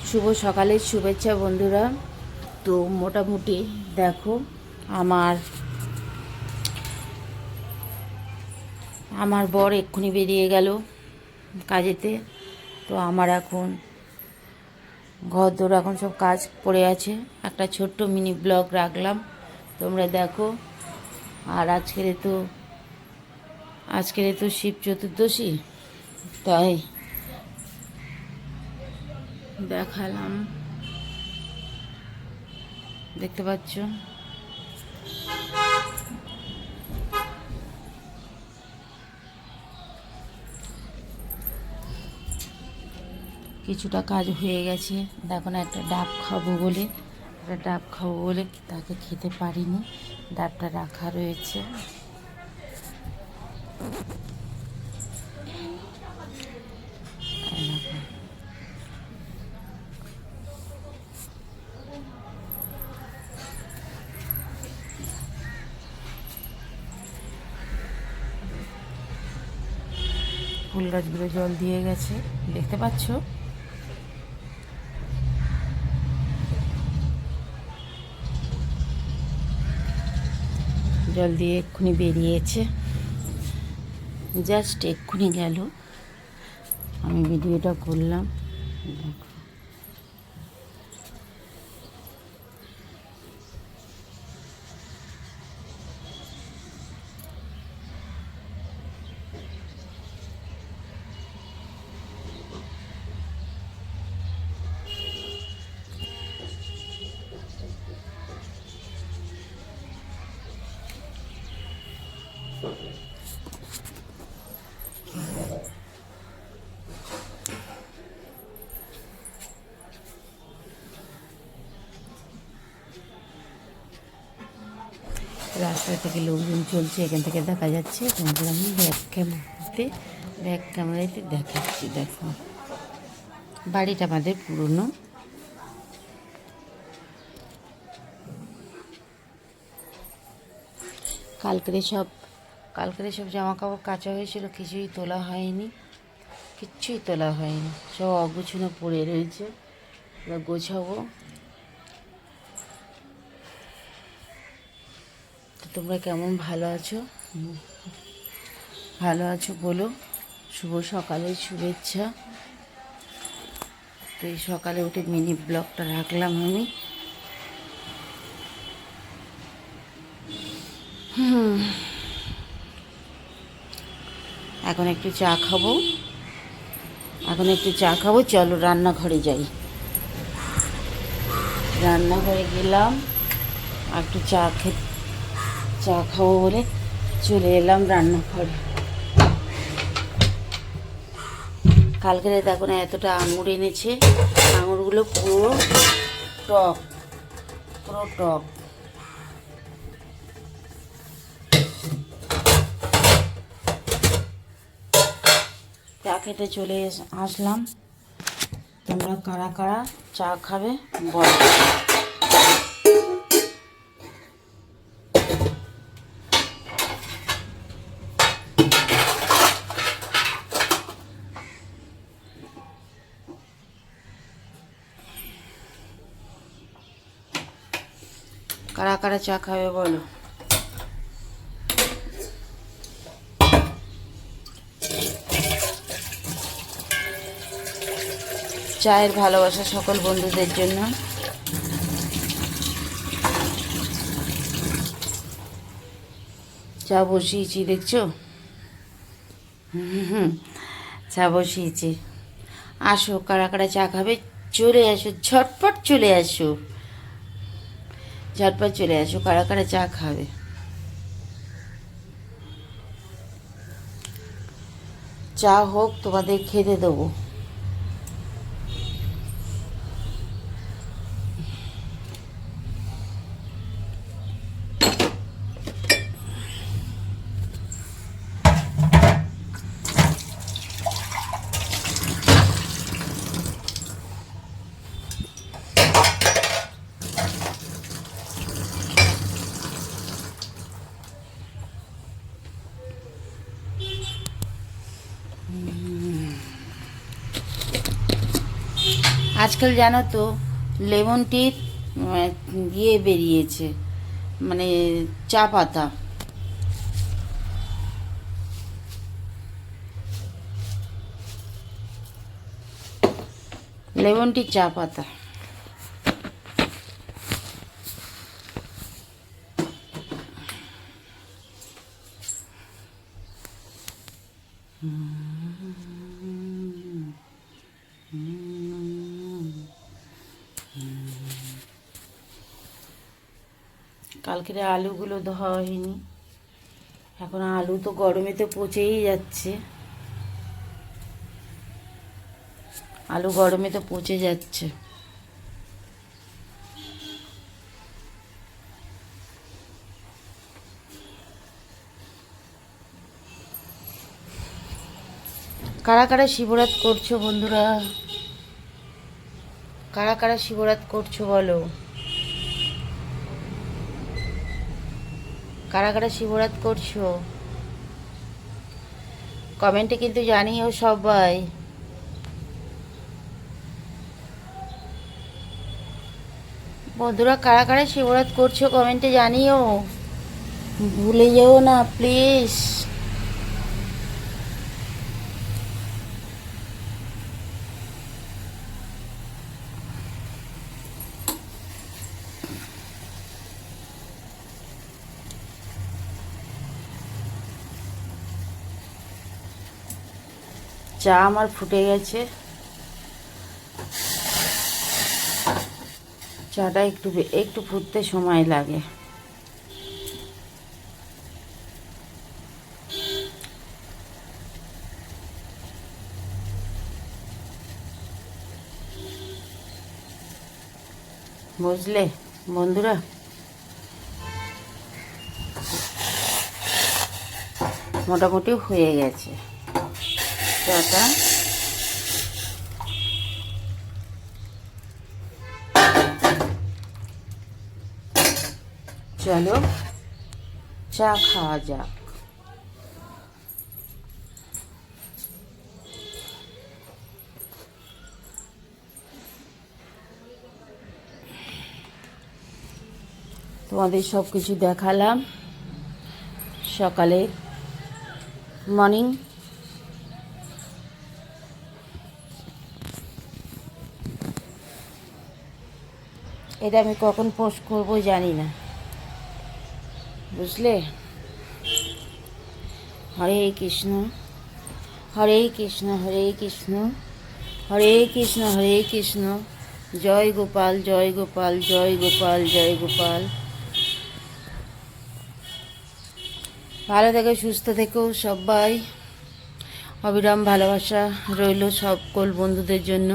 শুভ সকালের শুভেচ্ছা বন্ধুরা। তো মোটামুটি দেখো আমার আমার বর এক্ষুনি বেরিয়ে গেল কাজেতে। তো আমার এখন ঘর দোর এখন সব কাজ পড়ে আছে। একটা ছোট্ট মিনি ব্লগ রাখলাম, তোমরা দেখো। আর আজকের তো শিব চতুর্দশী, তাই দেখালাম। দেখতে পাচ্ছ কিছুটা কাজ হয়ে গেছে। দেখো না, একটা ডাব খাবো বলে তাকে খেতে পারিনি, ডাবটা রাখা রয়েছে। ফুল গাছগুলো জল দিয়ে গেছে, দেখতে পাচ্ছ। জল দিয়ে এক্ষুনি বেরিয়েছে, জাস্ট এক্ষুনি গেল, আমি ভিডিওটা করলাম। দেখো রাস্তা থেকে লোকজন চলছে, এখান থেকে দেখা যাচ্ছে। তোমাদের আমি ব্যাক ক্যামেরাতে দেখাচ্ছি। দেখো বাড়িটা আমাদের পুরনো। কালকের সব জামা কাপড় কাচা হয়েছিল, কিছুই তোলা হয়নি, সব অগুছানো পড়ে রয়েছে, এবার গোছাবো। তো তোমরা কেমন ভালো আছো বলো। শুভ সকালের শুভেচ্ছা। তো এই সকালে উঠে মিনি ব্লগটা রাখলাম আমি। এখন একটু চা খাবো, চলো রান্নাঘরে যাই। রান্নাঘরে গেলাম, একটু চা খাবো বলে চলে এলাম রান্নাঘরে। কালকের দেখো না, এতটা আঙুর এনেছে, আঙুরগুলো পুরো টক। চা খেতে চলে আসলাম। তোমরা কারা কারা চা খাবে বলো। কারা কারা চা খাবে বলো। চায়ের ভালোবাসা সকল বন্ধুদের জন্য। চা বসিয়েছি, দেখছো? চা বসিয়েছি। আসো, কারা কারা চা খাবে চলে আসো, ঝটপট চলে আসো, কারা কারা চা খাবে। চা হোক, তোমাদের খেতে দেবো। আজকাল জানো তো লেমন টির ইয়ে বেরিয়েছে, মানে চা পাতা। লেমন টির চা পাতা। কালকের আলুগুলো ধোয়া হয়নি, এখন আলু তো গরমে তো পচেই যাচ্ছে, আলু গরমে তো পচে যাচ্ছে। কারা কারা শিবরাত করছো বন্ধুরা? কারা কারা শিবরাত করছো বলো? কারা কারা শিবরাত করছো কমেন্টে কিন্তু জানিও সবাই। বন্ধুরা কারা কারা শিবরাত করছো কমেন্টে জানিও, ভুলে যেও না প্লিজ। চা আমার ফুটে গেছে, চাটা একটু একটু ফুটতে সময় লাগে। বুঝলে বন্ধুরা? মোটামুটি হয়ে গেছে চাটা। চলো চা খাওয়া যাক। তোমাদের সব কিছু দেখালাম সকালে, মর্নিং। এটা আমি কখন পোস্ট করবো জানি না, বুঝলে? হরে কৃষ্ণ হরে কৃষ্ণ হরে কৃষ্ণ হরে কৃষ্ণ হরে কৃষ্ণ, জয় গোপাল জয় গোপাল জয় গোপাল জয় গোপাল। ভালো থেকো, সুস্থ থেকো সবাই। অবিরাম ভালোবাসা রইল সকল বন্ধুদের জন্য।